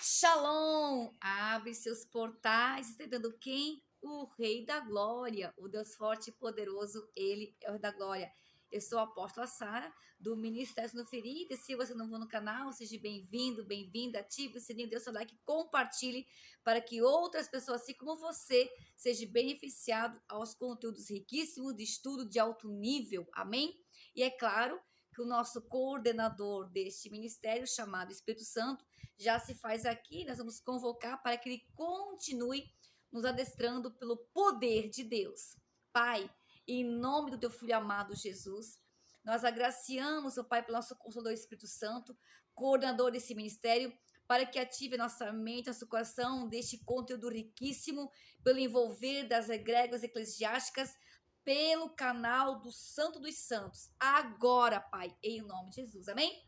Shalom! Abre seus portais, estendendo quem? O Rei da Glória, o Deus forte e poderoso, Ele é o Rei da Glória. Eu sou a apóstola Sara, do Ministério no Ferida, e se você não for no canal, seja bem-vindo, bem-vinda, ative o sininho, dê o seu like, compartilhe, para que outras pessoas, assim como você, sejam beneficiados aos conteúdos riquíssimos de estudo de alto nível, amém? E é claro que o nosso coordenador deste ministério, chamado Espírito Santo, já se faz aqui. Nós vamos convocar para que ele continue nos adestrando pelo poder de Deus. Pai, em nome do teu filho amado Jesus, nós agraciamos, ó Pai, pelo nosso Consolador Espírito Santo, coordenador desse ministério, para que ative nossa mente, nosso coração, deste conteúdo riquíssimo, pelo envolver das egrégoras eclesiásticas, pelo canal do Santo dos Santos. Agora, Pai, em nome de Jesus. Amém?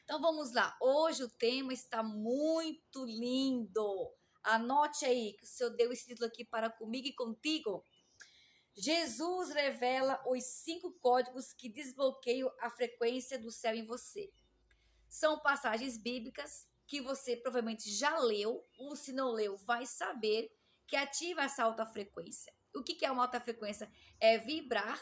Então vamos lá. Hoje o tema está muito lindo. Anote aí que o Senhor deu esse título aqui para comigo e contigo. Jesus revela os 5 códigos que desbloqueiam a frequência do céu em você. São passagens bíblicas que você provavelmente já leu, ou se não leu, vai saber que ativa essa alta frequência. O que é uma alta frequência? É vibrar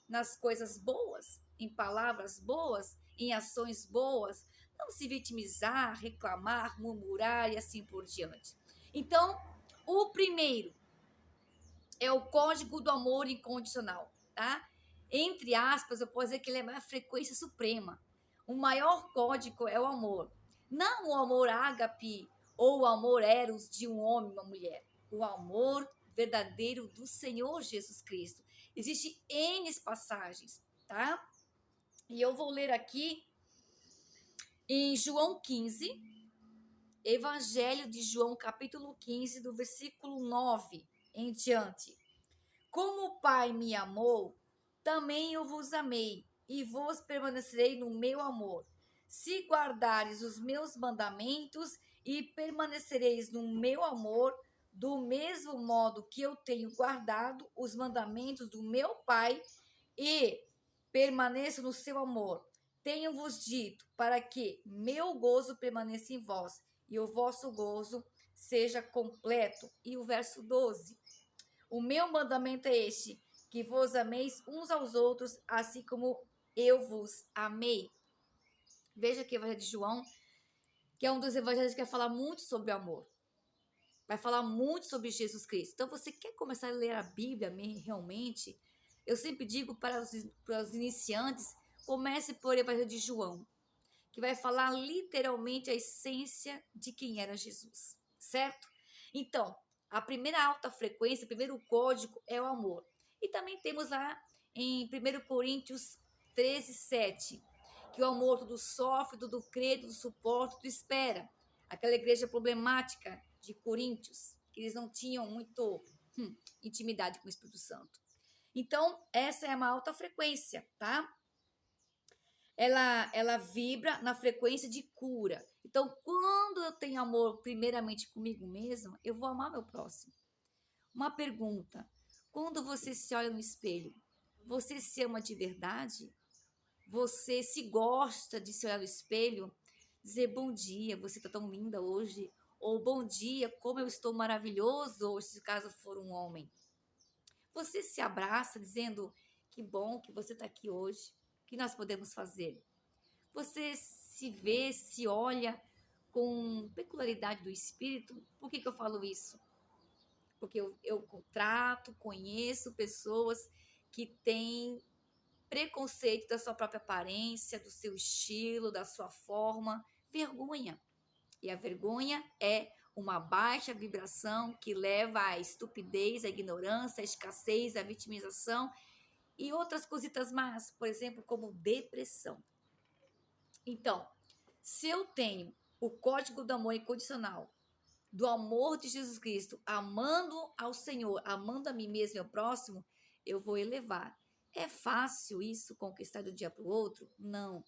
nas coisas boas, em palavras boas, em ações boas, não se vitimizar, reclamar, murmurar e assim por diante. Então, o primeiro é o código do amor incondicional, tá? Entre aspas, eu posso dizer que ele é a frequência suprema. O maior código é o amor. Não o amor ágape ou o amor eros de um homem e uma mulher. O amor verdadeiro do Senhor Jesus Cristo. Existem N passagens, tá? E eu vou ler aqui em João 15, Evangelho de João, capítulo 15, do versículo 9 em diante. Como o Pai me amou, também eu vos amei, e vos permanecerei no meu amor. Se guardares os meus mandamentos e permanecereis no meu amor, do mesmo modo que eu tenho guardado os mandamentos do meu Pai e permaneço no seu amor. Tenho-vos dito para que meu gozo permaneça em vós e o vosso gozo seja completo. E o verso 12. O meu mandamento é este, que vos ameis uns aos outros, assim como eu vos amei. Veja aqui o Evangelho de João, que é um dos evangelhos que vai falar muito sobre amor. Vai falar muito sobre Jesus Cristo. Então, você quer começar a ler a Bíblia realmente? Eu sempre digo para os iniciantes, comece por Evangelho de João, que vai falar literalmente a essência de quem era Jesus, certo? Então, a primeira alta frequência, o primeiro código é o amor. E também temos lá em 1 Coríntios 13, 7, que o amor tudo sofre, tudo crê, tudo suporta, tudo espera. Aquela igreja problemática de Coríntios, que eles não tinham muito intimidade com o Espírito Santo. Então, essa é uma alta frequência, tá? Ela vibra na frequência de cura. Então, quando eu tenho amor primeiramente comigo mesmo, eu vou amar meu próximo. Uma pergunta: quando você se olha no espelho, você se ama de verdade? Você se gosta de se olhar no espelho? Dizer bom dia, você está tão linda hoje. Ou bom dia, como eu estou maravilhoso hoje, se caso for um homem. Você se abraça dizendo que bom que você está aqui hoje. O que nós podemos fazer? Você se vê, se olha com peculiaridade do espírito. Por que eu falo isso? Porque eu conheço pessoas que têm preconceito da sua própria aparência, do seu estilo, da sua forma, vergonha. E a vergonha é uma baixa vibração que leva à estupidez, à ignorância, à escassez, à vitimização e outras cositas más, por exemplo, como depressão. Então, se eu tenho o código do amor incondicional, do amor de Jesus Cristo, amando ao Senhor, amando a mim mesmo e ao próximo, eu vou elevar. É fácil isso conquistar de um dia para o outro? Não.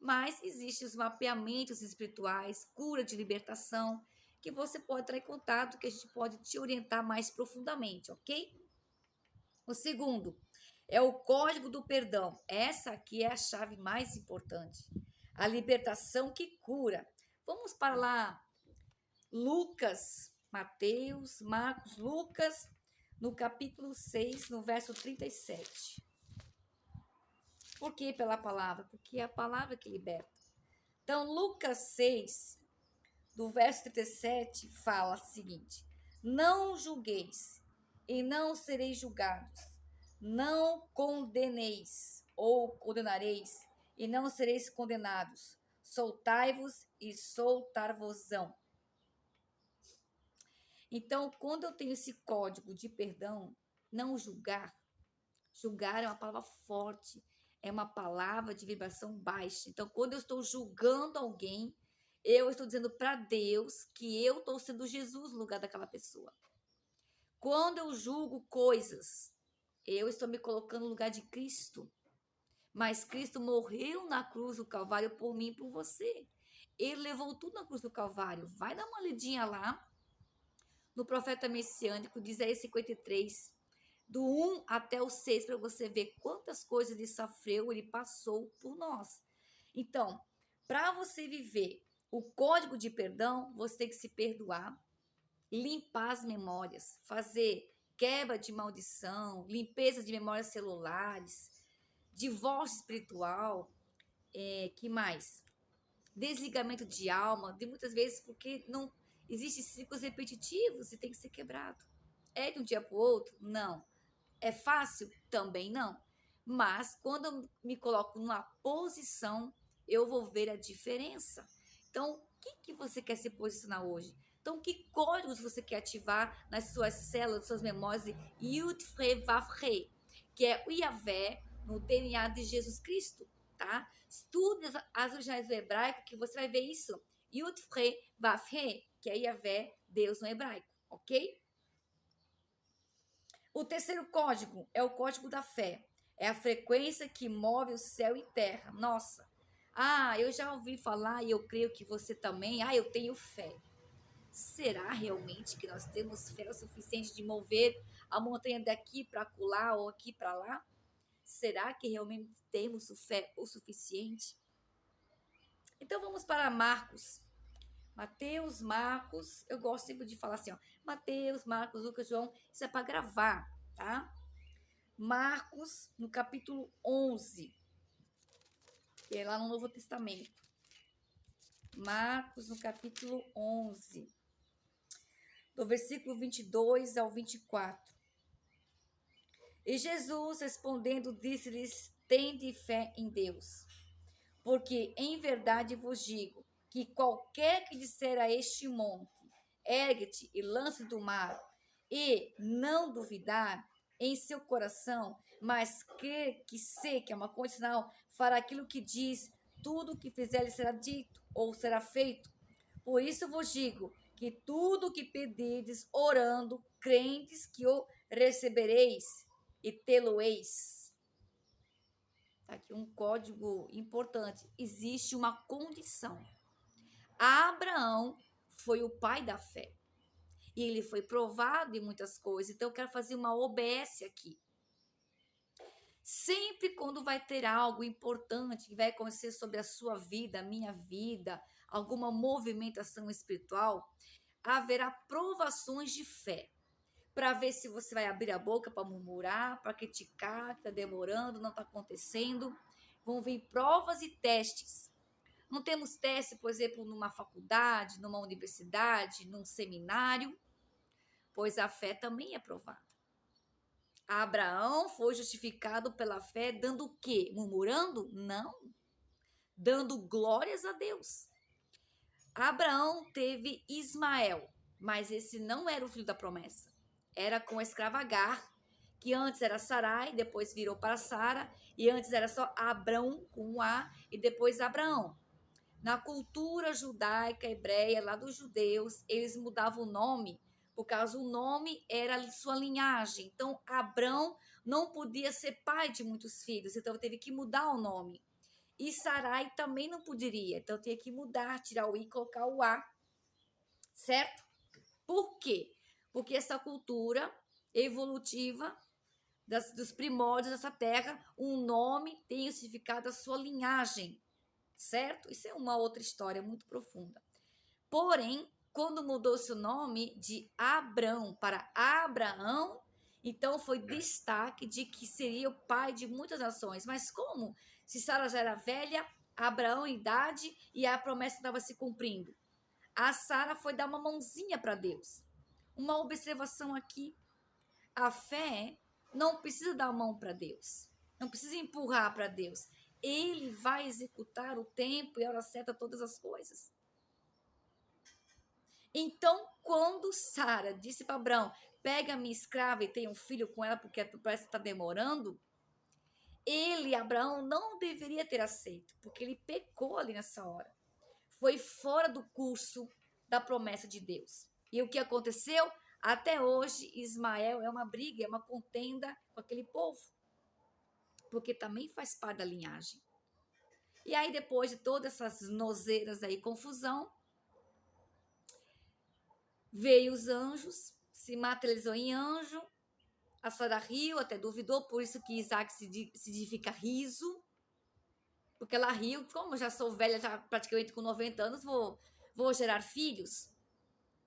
Mas existem os mapeamentos espirituais, cura de libertação, que você pode entrar em contato, que a gente pode te orientar mais profundamente, ok? O segundo é o código do perdão. Essa aqui é a chave mais importante. A libertação que cura. Vamos para lá, Lucas, Mateus, Marcos, Lucas, no capítulo 6, no verso 37. Por que pela palavra? Porque é a palavra que liberta. Então, Lucas 6, do verso 37, fala o seguinte: não julgueis e não sereis julgados, não condeneis ou condenareis e não sereis condenados, soltai-vos e soltar-vos-ão. Então, quando eu tenho esse código de perdão, não julgar, julgar é uma palavra forte, é uma palavra de vibração baixa. Então, quando eu estou julgando alguém, eu estou dizendo para Deus que eu estou sendo Jesus no lugar daquela pessoa. Quando eu julgo coisas, eu estou me colocando no lugar de Cristo. Mas Cristo morreu na cruz do Calvário por mim e por você. Ele levou tudo na cruz do Calvário. Vai dar uma lidinha lá no profeta messiânico, Isaías 53, do 1 até o 6, para você ver quantas coisas ele sofreu, ele passou por nós. Então, para você viver o código de perdão, você tem que se perdoar, limpar as memórias, fazer quebra de maldição, limpeza de memórias celulares, divórcio espiritual, que mais? Desligamento de alma, de muitas vezes porque não existem ciclos repetitivos e tem que ser quebrado. É de um dia para o outro? Não. É fácil? Também não. Mas quando eu me coloco numa posição, eu vou ver a diferença. Então, o que você quer se posicionar hoje? Então, que códigos você quer ativar nas suas células, nas suas memórias de Yud Fre Vav He, que é o Yahvé no DNA de Jesus Cristo, tá? Estude as originais do hebraico que você vai ver isso. Yud Fre Vav He, que é Yahvé, Deus no hebraico, ok? O terceiro código é o código da fé. É a frequência que move o céu e terra. Nossa, eu já ouvi falar e eu creio que você também. Eu tenho fé. Será realmente que nós temos fé o suficiente de mover a montanha daqui para acolá ou aqui para lá? Será que realmente temos fé o suficiente? Então vamos para Marcos. Mateus, Marcos, eu gosto sempre de falar assim, ó, Mateus, Marcos, Lucas, João, isso é para gravar, tá? Marcos, no capítulo 11, que é lá no Novo Testamento. Marcos, no capítulo 11, do versículo 22 ao 24. E Jesus, respondendo, disse-lhes, tende fé em Deus, porque em verdade vos digo, que qualquer que disser a este monte, ergue-te e lance do mar, e não duvidar em seu coração, mas que sei que é uma condicional, fará aquilo que diz, tudo o que fizer lhe será dito ou será feito. Por isso vos digo que tudo o que pedirdes orando, crentes que o recebereis e tê-lo-eis. Aqui um código importante. Existe uma condição. Abraão foi o pai da fé. E ele foi provado em muitas coisas. Então, eu quero fazer uma OBS aqui. Sempre quando vai ter algo importante que vai acontecer sobre a sua vida, a minha vida, alguma movimentação espiritual, haverá provações de fé. Para ver se você vai abrir a boca para murmurar, para criticar, que está demorando, não está acontecendo. Vão vir provas e testes. Não temos teste, por exemplo, numa faculdade, numa universidade, num seminário, pois a fé também é provada. Abraão foi justificado pela fé dando o quê? Murmurando? Não. Dando glórias a Deus. Abraão teve Ismael, mas esse não era o filho da promessa. Era com a escrava Agar, que antes era Sarai, depois virou para Sara, e antes era só Abrão com um A, e depois Abraão. Na cultura judaica, hebreia, lá dos judeus, eles mudavam o nome, por causa o nome era sua linhagem. Então, Abrão não podia ser pai de muitos filhos, então teve que mudar o nome. E Sarai também não poderia, então tinha que mudar, tirar o I e colocar o A, certo? Por quê? Porque essa cultura evolutiva dos primórdios dessa terra, um nome tem o significado da sua linhagem, certo? Isso é uma outra história muito profunda. Porém, quando mudou-se o nome de Abrão para Abraão, então foi destaque de que seria o pai de muitas nações. Mas como? Se Sara já era velha, Abraão em idade e a promessa estava se cumprindo. A Sara foi dar uma mãozinha para Deus. Uma observação aqui: a fé não precisa dar a mão para Deus, não precisa empurrar para Deus. Ele vai executar o tempo e a hora certa todas as coisas. Então, quando Sara disse para Abraão: pega minha escrava e tenha um filho com ela, porque parece que está demorando, ele, Abraão, não deveria ter aceito, porque ele pecou ali nessa hora. Foi fora do curso da promessa de Deus. E o que aconteceu? Até hoje, Ismael é uma briga, é uma contenda com aquele povo, porque também faz parte da linhagem. E aí, depois de todas essas nozeiras aí, confusão, veio os anjos, se materializou em anjo, a Sara riu, até duvidou, por isso que Isaac significa riso, porque ela riu, como eu já sou velha, já praticamente com 90 anos, vou gerar filhos.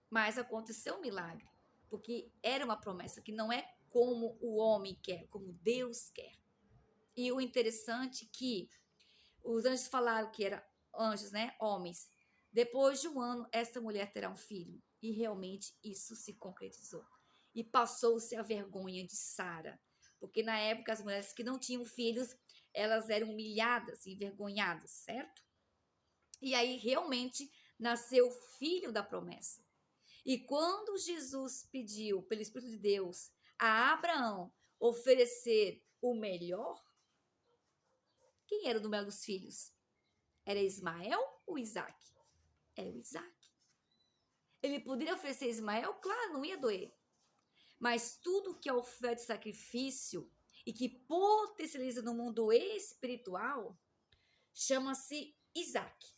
Mas aconteceu um milagre, porque era uma promessa que não é como o homem quer, como Deus quer. E o interessante é que os anjos falaram que eram anjos, né? Homens. Depois de um ano, essa mulher terá um filho. E realmente isso se concretizou. E passou-se a vergonha de Sara. Porque na época as mulheres que não tinham filhos, elas eram humilhadas, envergonhadas, certo? E aí realmente nasceu o filho da promessa. E quando Jesus pediu pelo Espírito de Deus a Abraão oferecer o melhor, quem era o do melhor dos filhos? Era Ismael ou Isaac? Era o Isaac. Ele poderia oferecer Ismael? Claro, não ia doer. Mas tudo que é oferta de sacrifício e que potencializa no mundo espiritual chama-se Isaac.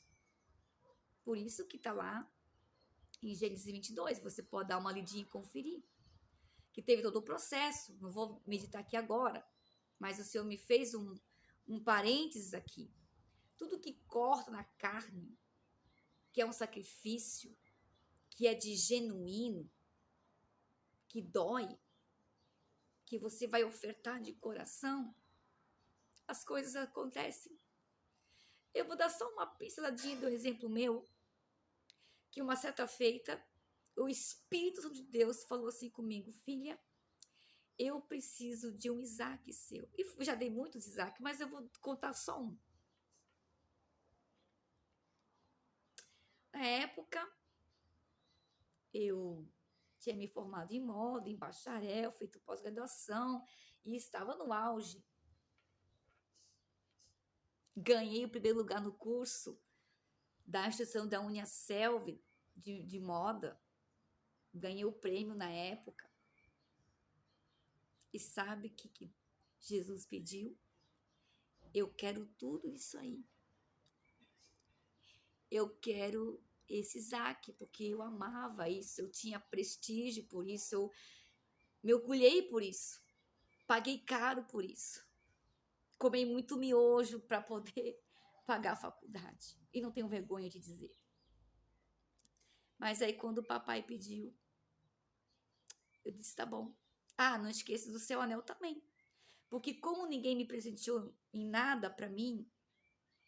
Por isso que está lá em Gênesis 22, você pode dar uma lidinha e conferir. Que teve todo o processo, não vou meditar aqui agora, mas o Senhor me fez um parênteses aqui. Tudo que corta na carne, que é um sacrifício, que é de genuíno, que dói, que você vai ofertar de coração, as coisas acontecem. Eu vou dar só uma pinceladinha do exemplo meu, que uma certa feita, o Espírito Santo de Deus falou assim comigo: filha, eu preciso de um Isaac seu. E já dei muitos Isaac, mas eu vou contar só um. Na época, eu tinha me formado em moda, em bacharel, feito pós-graduação e estava no auge. Ganhei o primeiro lugar no curso da instituição da Uniaselv de moda. Ganhei o prêmio na época. E sabe o que Jesus pediu? Eu quero tudo isso aí. Eu quero esse Isaac, porque eu amava isso, eu tinha prestígio por isso, eu me orgulhei por isso, paguei caro por isso, comi muito miojo para poder pagar a faculdade, e não tenho vergonha de dizer. Mas aí quando o papai pediu, eu disse, tá bom. Ah, não esqueça do seu anel também, porque como ninguém me presenteou em nada para mim,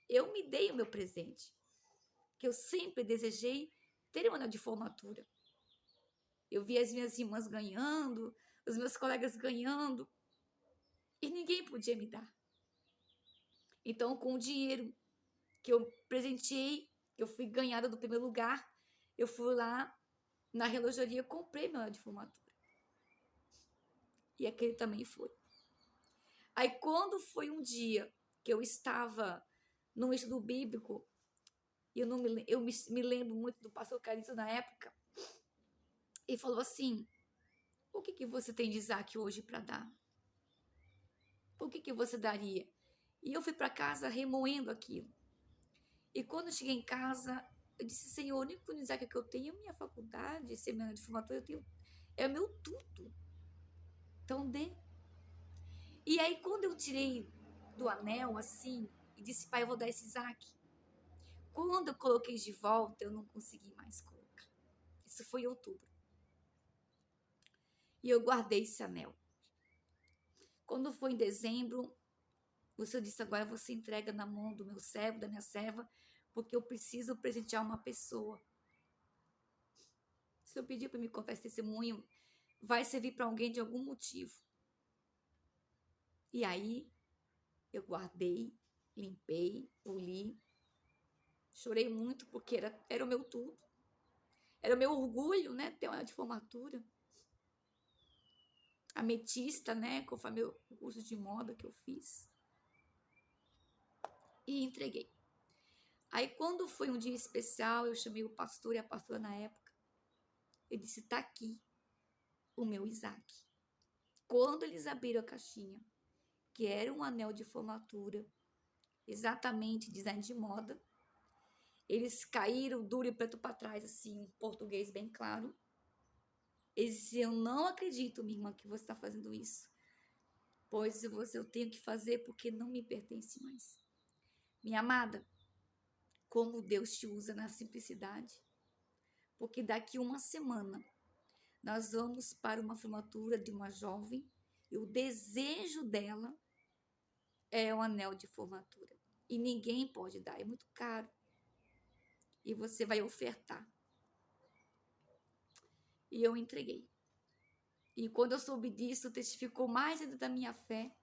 eu me dei o meu presente, que eu sempre desejei ter um anel de formatura. Eu vi as minhas irmãs ganhando, os meus colegas ganhando, e ninguém podia me dar. Então, com o dinheiro que eu presenteei, que eu fui ganhada do primeiro lugar, eu fui lá na relojoaria, comprei meu anel de formatura. E aquele também foi. Aí, quando foi um dia que eu estava no estudo bíblico, eu me lembro muito do pastor Carito na época, e falou assim: o que você tem de Isaac hoje para dar? O que você daria? E eu fui para casa remoendo aquilo. E quando eu cheguei em casa, eu disse, Senhor, o único Isaac que eu tenho é a minha faculdade, semana de formatura, é o meu tudo. Então dê. E aí quando eu tirei do anel, assim, e disse, pai, eu vou dar esse Isaac. Quando eu coloquei de volta, eu não consegui mais colocar. Isso foi em outubro. E eu guardei esse anel. Quando foi em dezembro, o Senhor disse: agora você entrega na mão do meu servo, da minha serva, porque eu preciso presentear uma pessoa. Se eu pedir para me contar esse testemunho, vai servir para alguém de algum motivo. E aí, eu guardei, limpei, poli, chorei muito porque era o meu tudo. Era o meu orgulho, né? Ter uma de formatura. Ametista, né? Conforme o curso de moda que eu fiz. E entreguei. Aí, quando foi um dia especial, eu chamei o pastor e a pastora na época. Eu disse: tá aqui o meu Isaac. Quando eles abriram a caixinha, que era um anel de formatura, exatamente design de moda, eles caíram duro e preto para trás, assim, em português bem claro. Eles disseram: eu não acredito, minha irmã, que você está fazendo isso. Pois eu tenho que fazer porque não me pertence mais. Minha amada, como Deus te usa na simplicidade. Porque daqui uma semana nós vamos para uma formatura de uma jovem e o desejo dela é o anel de formatura. E ninguém pode dar, é muito caro. E você vai ofertar. E eu entreguei. E quando eu soube disso, testificou mais ainda da minha fé,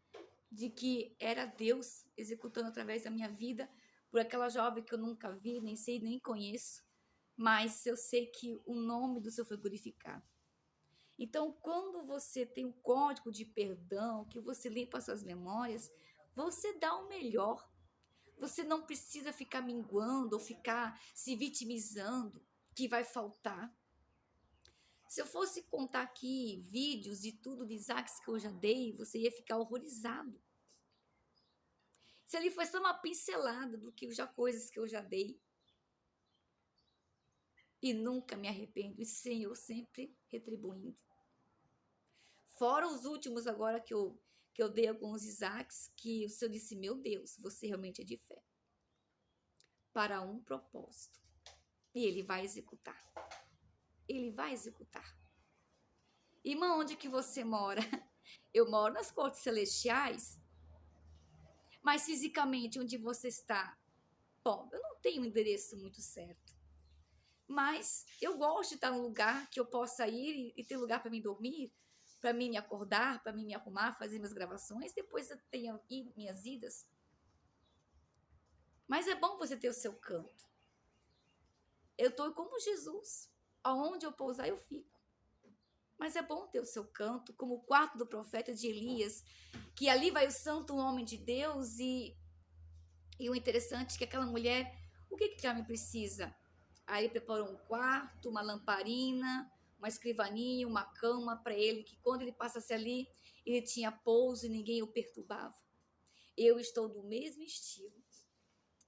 de que era Deus executando através da minha vida, por aquela jovem que eu nunca vi, nem sei, nem conheço, mas eu sei que o nome do Senhor foi glorificado. Então, quando você tem um código de perdão, que você limpa suas memórias, você dá o melhor. Você não precisa ficar minguando ou ficar se vitimizando que vai faltar. Se eu fosse contar aqui vídeos de tudo de Isaacs que eu já dei, você ia ficar horrorizado. Se ali foi só uma pincelada do que já coisas que eu já dei. E nunca me arrependo, e Senhor sempre retribuindo. Fora os últimos agora que eu dei alguns Isaacs, que o Senhor disse: meu Deus, você realmente é de fé. Para um propósito. E Ele vai executar. Ele vai executar. Irmã, onde que você mora? Eu moro nas cortes celestiais. Mas fisicamente, onde você está? Bom, eu não tenho um endereço muito certo. Mas eu gosto de estar num lugar que eu possa ir e ter lugar para mim dormir, para mim me acordar, para mim me arrumar, fazer minhas gravações. Depois eu tenho minhas idas. Mas é bom você ter o seu canto. Eu estou como Jesus. Aonde eu pousar, eu fico. Mas é bom ter o seu canto, como o quarto do profeta de Elias, que ali vai o santo homem de Deus e o interessante é que aquela mulher, o que ela me precisa? Aí ele preparou um quarto, uma lamparina, uma escrivaninha, uma cama para ele, que quando ele passasse ali, ele tinha pouso e ninguém o perturbava. Eu estou do mesmo estilo.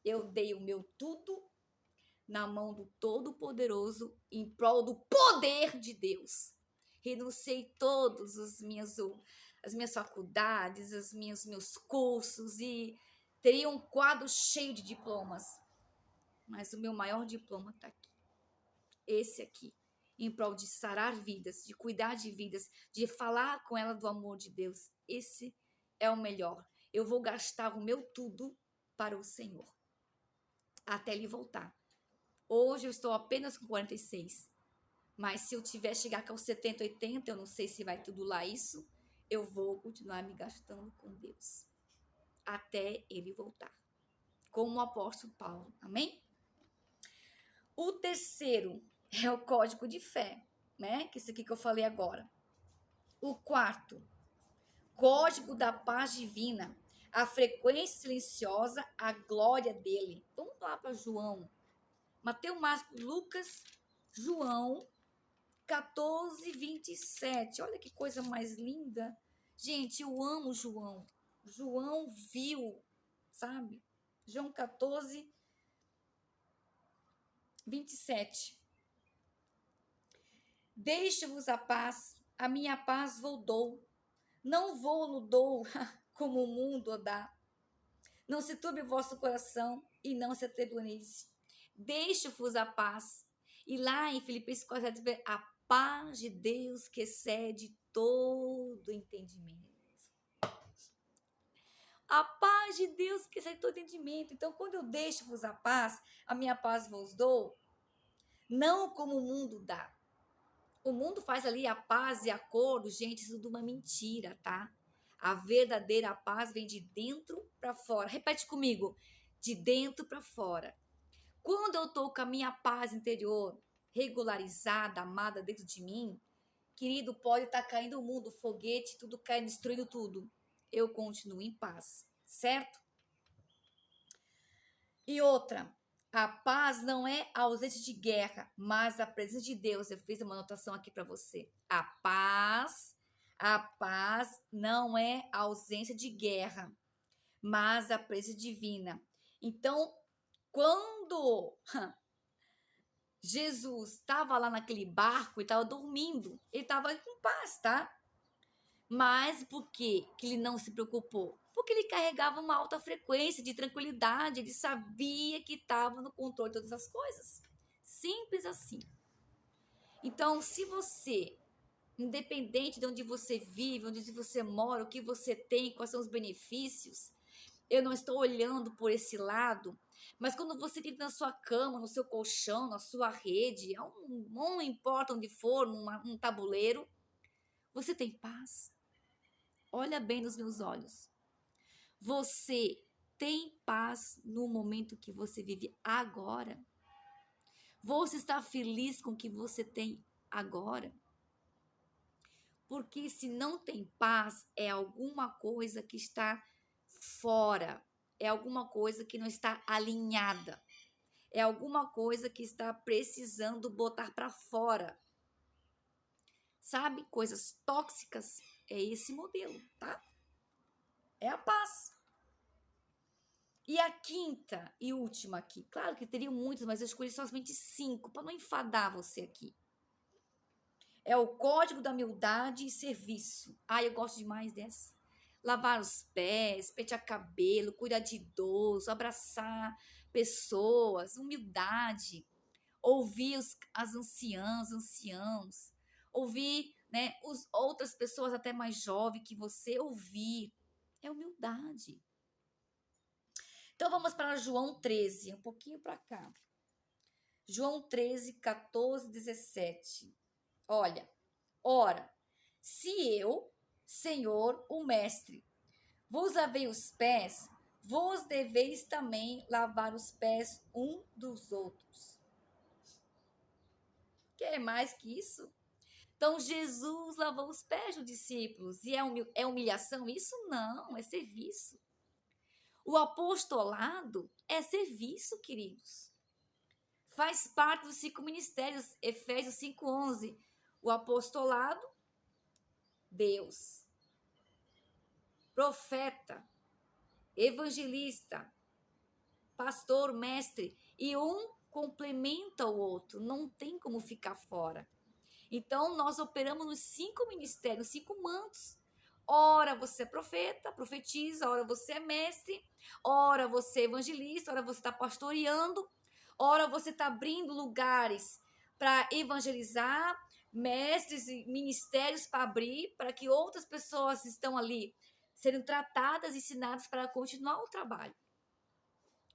Eu dei o meu tudo na mão do Todo-Poderoso em prol do poder de Deus. Renunciei todas as minhas faculdades, meus cursos e teria um quadro cheio de diplomas. Mas o meu maior diploma está aqui. Esse aqui. Em prol de sarar vidas, de cuidar de vidas, de falar com ela do amor de Deus. Esse é o melhor. Eu vou gastar o meu tudo para o Senhor. Até ele voltar. Hoje eu estou apenas com 46. Mas se eu tiver chegar com 70, 80, eu não sei se vai tudo lá isso, eu vou continuar me gastando com Deus. Até ele voltar. Como o apóstolo Paulo. Amém? O terceiro é o código de fé, né? Que é isso aqui que eu falei agora. O quarto, código da paz divina. A frequência silenciosa, a glória dele. Vamos lá para João. Mateus, Marcos, Lucas, João 14, 27. Olha que coisa mais linda. Gente, eu amo João. João viu, sabe? João 14, 27. Deixe-vos a paz, a minha paz vou dou. Não vou-lo dou como o mundo dá. Não se turbe o vosso coração e não se atribuneis. deixo-vos a paz. E lá em Filipenses 4, a paz de Deus que excede todo entendimento. A paz de Deus que excede todo entendimento. Então, quando eu deixo-vos a minha paz vos dou, não como o mundo dá. O mundo faz ali a paz e acordo, gente, isso é tudo uma mentira, tá? A verdadeira paz vem de dentro para fora. Repete comigo, de dentro para fora. Quando eu estou com a minha paz interior regularizada, amada dentro de mim, querido, pode estar caindo o mundo, foguete, tudo caindo, destruindo tudo. Eu continuo em paz, certo? E outra, a paz não é a ausência de guerra, mas a presença de Deus. Eu fiz uma anotação aqui para você. A paz não é a ausência de guerra, mas a presença divina. Então, quando Jesus estava lá naquele barco e estava dormindo, ele estava em paz, tá? Mas por que ele não se preocupou? Porque ele carregava uma alta frequência de tranquilidade, ele sabia que estava no controle de todas as coisas. Simples assim. Então, se você, independente de onde você vive, onde você mora, o que você tem, quais são os benefícios, eu não estou olhando por esse lado, mas quando você deita na sua cama, no seu colchão, na sua rede, não importa onde for, num tabuleiro, você tem paz. Olha bem nos meus olhos. Você tem paz no momento que você vive agora? Você está feliz com o que você tem agora? Porque se não tem paz, é alguma coisa que está fora, é alguma coisa que não está alinhada, é alguma coisa que está precisando botar para fora. Sabe? Coisas tóxicas, é esse modelo, tá? É a paz. E a quinta e última aqui, claro que teriam muitas, mas eu escolhi somente 5 para não enfadar você aqui. É o código da humildade e serviço. Ah, eu gosto demais dessa. Lavar os pés, pentear cabelo, cuidar de idoso, abraçar pessoas, humildade, ouvir as anciãos, ouvir, né, outras pessoas até mais jovens que você ouvir. É humildade. Então vamos para João 13, um pouquinho para cá. João 13, 14, 17. Olha, ora, se eu, Senhor, o Mestre, vos lavei os pés, vos deveis também lavar os pés um dos outros. Quer mais que isso? Então Jesus lavou os pés dos discípulos. E é humilhação? Isso não, é serviço. O apostolado é serviço, queridos. Faz parte dos 5 ministérios, Efésios 5:11. O apostolado, Deus. Profeta, evangelista, pastor, mestre. E um complementa o outro, não tem como ficar fora. Então, nós operamos nos 5 ministérios, 5 mantos. Ora você é profeta, profetiza, ora você é mestre, ora você é evangelista, ora você está pastoreando, ora você está abrindo lugares para evangelizar, mestres e ministérios para abrir, para que outras pessoas estão ali serem tratadas, ensinadas para continuar o trabalho.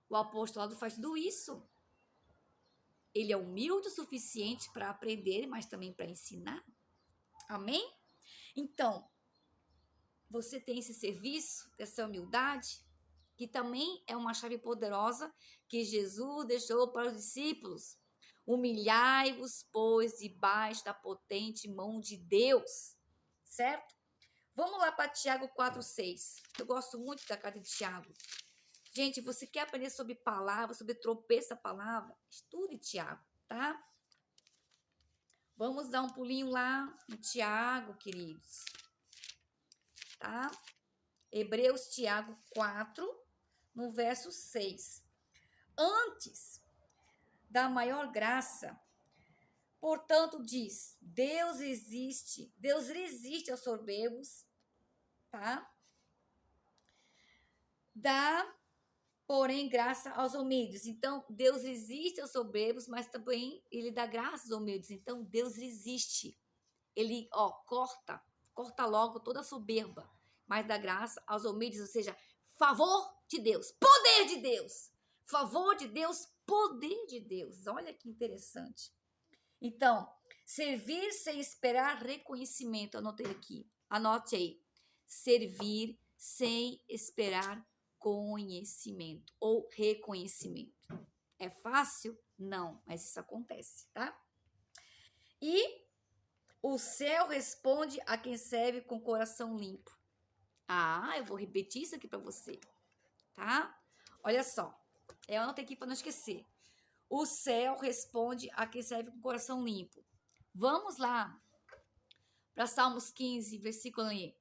O apostolado faz tudo isso. Ele é humilde o suficiente para aprender, mas também para ensinar. Amém? Então, você tem esse serviço, essa humildade, que também é uma chave poderosa que Jesus deixou para os discípulos. Humilhai-vos, pois, debaixo da potente mão de Deus. Certo? Vamos lá para Tiago 4:6. Eu gosto muito da carta de Tiago. Gente, você quer aprender sobre palavra, sobre tropeço a palavra? Estude Tiago, tá? Vamos dar um pulinho lá em Tiago, queridos. Tá? Hebreus, Tiago 4, no verso 6. Antes da maior graça, portanto, diz, Deus resiste aos soberbos, tá? Dá porém graça aos humildes. Então, Deus resiste aos soberbos, mas também ele dá graça aos humildes. Então, Deus resiste. Ele, corta logo toda a soberba, mas dá graça aos humildes, ou seja, favor de Deus, poder de Deus. Favor de Deus, poder de Deus. Olha que interessante. Então, servir sem esperar reconhecimento. Anotei aqui. Anote aí. Servir sem esperar conhecimento ou reconhecimento. É fácil? Não, mas isso acontece, tá? E o céu responde a quem serve com coração limpo. Eu vou repetir isso aqui para você, tá? Olha só. Eu anotei aqui para não esquecer. O céu responde a quem serve com coração limpo. Vamos lá para Salmos 15, versículo 1.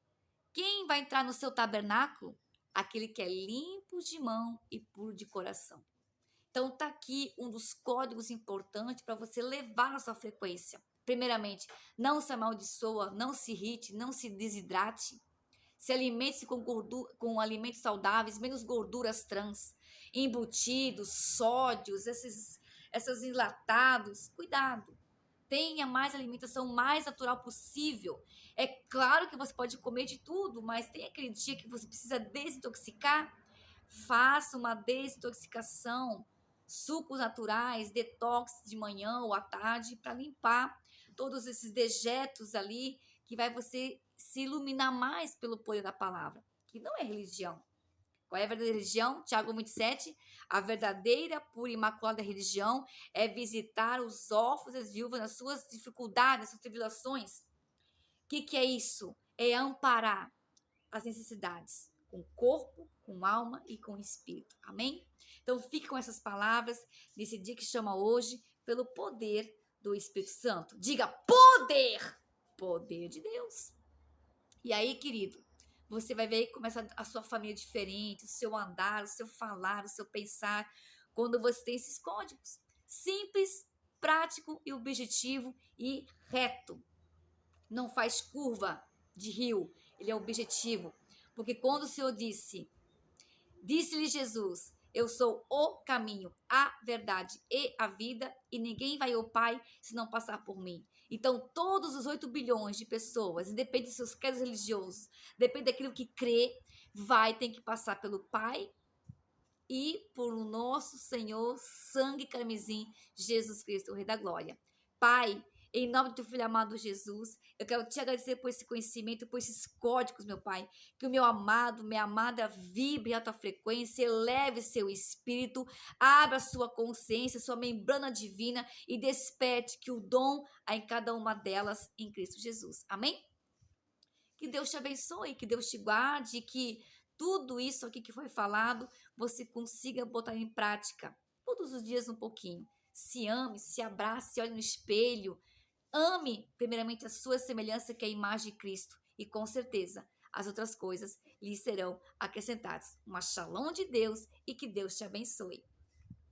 Quem vai entrar no seu tabernáculo? Aquele que é limpo de mão e puro de coração. Então, tá aqui um dos códigos importantes para você levar na sua frequência. Primeiramente, não se amaldiçoa, não se irrite, não se desidrate. Se alimente com alimentos saudáveis, menos gorduras trans, embutidos, sódios, esses enlatados. Cuidado. Tenha mais alimentação mais natural possível. É claro que você pode comer de tudo, mas tem aquele dia que você precisa desintoxicar. Faça uma desintoxicação, sucos naturais, detox de manhã ou à tarde para limpar todos esses dejetos ali, que vai você se iluminar mais pelo poder da palavra, que não é religião. Qual é a verdadeira religião? Tiago 27. A verdadeira, pura e imaculada religião é visitar os órfãos e as viúvas nas suas dificuldades, nas suas tribulações. O que é isso? É amparar as necessidades com o corpo, com a alma e com o espírito. Amém? Então fique com essas palavras nesse dia que chama hoje pelo poder do Espírito Santo. Diga poder! Poder de Deus. E aí, querido, você vai ver que começa a sua família diferente, o seu andar, o seu falar, o seu pensar, quando você tem esses códigos. Simples, prático e objetivo e reto. Não faz curva de rio, ele é objetivo. Porque quando o Senhor disse-lhe Jesus, eu sou o caminho, a verdade e a vida, e ninguém vai ao Pai se não passar por mim. Então, todos os 8 bilhões de pessoas, independente dos seus credos religiosos, depende daquilo que crê, ter que passar pelo Pai e por o nosso Senhor, sangue carmesim, Jesus Cristo, o Rei da Glória. Pai, em nome do teu filho amado Jesus, eu quero te agradecer por esse conhecimento, por esses códigos, meu Pai. Que o meu amado, minha amada, vibre a tua frequência, eleve seu espírito, abra sua consciência, sua membrana divina e desperte que o dom há em cada uma delas em Cristo Jesus. Amém? Que Deus te abençoe, que Deus te guarde, que tudo isso aqui que foi falado, você consiga botar em prática. Todos os dias um pouquinho. Se ame, se abrace, se olhe no espelho. Ame, primeiramente, a sua semelhança, que é a imagem de Cristo. E, com certeza, as outras coisas lhe serão acrescentadas. Uma shalom de Deus e que Deus te abençoe.